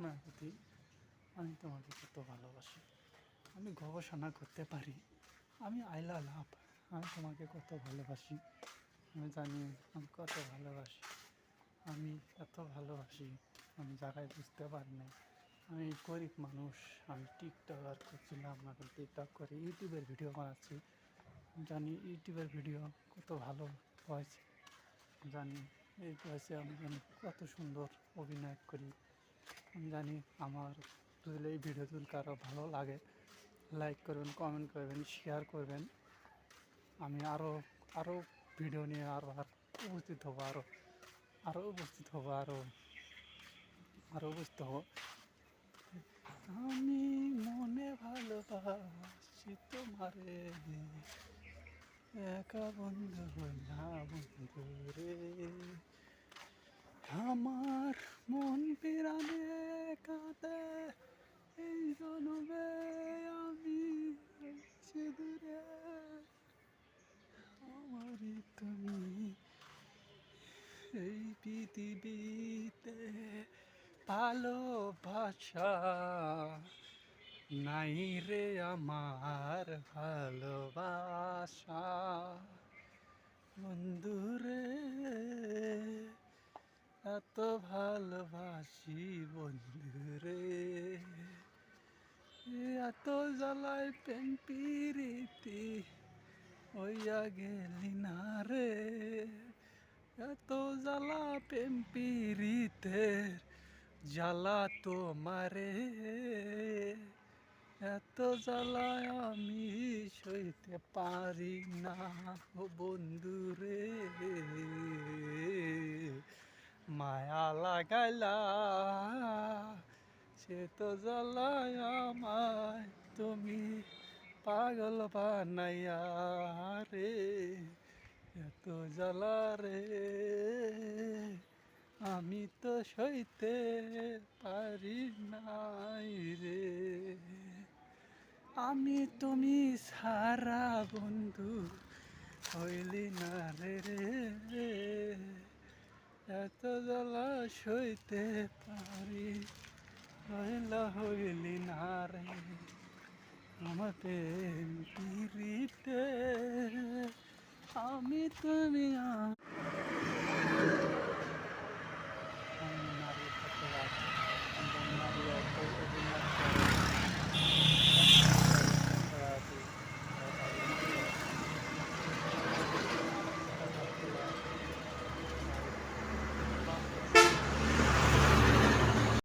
মায়াবতী, আমি তোমাকে কত ভালোবাসি। আমি গবেষণা করতে পারি, আমি আইলা লাভ, আমি তোমাকে কত ভালোবাসি। আমি জানি আমি কত ভালোবাসি, আমি এত ভালোবাসি আমি জায়গায় বুঝতে পারি না। আমি গরিব মানুষ, আমি টিকটকার করছিলাম, এখন টিকটক করে ইউটিউবের ভিডিও বানাচ্ছি। জানি ইউটিউবের ভিডিও কত ভালো হয়েছে, জানি এই বয়সে আমি জানি কত সুন্দর অভিনয় করি। আমি জানি আমার যদি এই ভিডিও যদি কারো ভালো লাগে লাইক করবেন, কমেন্ট করবেন, শেয়ার করবেন। আমি আরও আরও ভিডিও নিয়ে উপস্থিত হবো, আরও উপস্থিত হবো, আরও উপস্থিত হবো। আমি মনে ভালোবাসি তোমারে, একা বন্ধু না বন্ধু রে, আমার মন পিরানে কাঁদে এই জনমে আমি আছি দূরে, আমারই তুমি এই পৃথিবীতে, ভালোবাসা নাই রে আমার ভালোবাসা, বন্ধুরে এত ভালোবাসি বন্ধুরে, এত জ্বালায় প্রেম প্রীতি হইয়া গেলি না রে, এত জ্বালা প্রেম প্রীতের জ্বালা তোমারে, এত জ্বালায় আমি সইতে পারি না ও বন্ধুরে, মায়া লাগাইলা সে তো জ্বালায় আমায় তুমি পাগল বানাইয়া রে, এত জ্বালা রে আমি তো সইতে পারি নাই রে, আমি তুমি সারা বন্ধু হইলি না রে রে, এত জ্বালা সইতে পারি হইলি না রে, আমার প্রেম পিরিতে আমি তুমি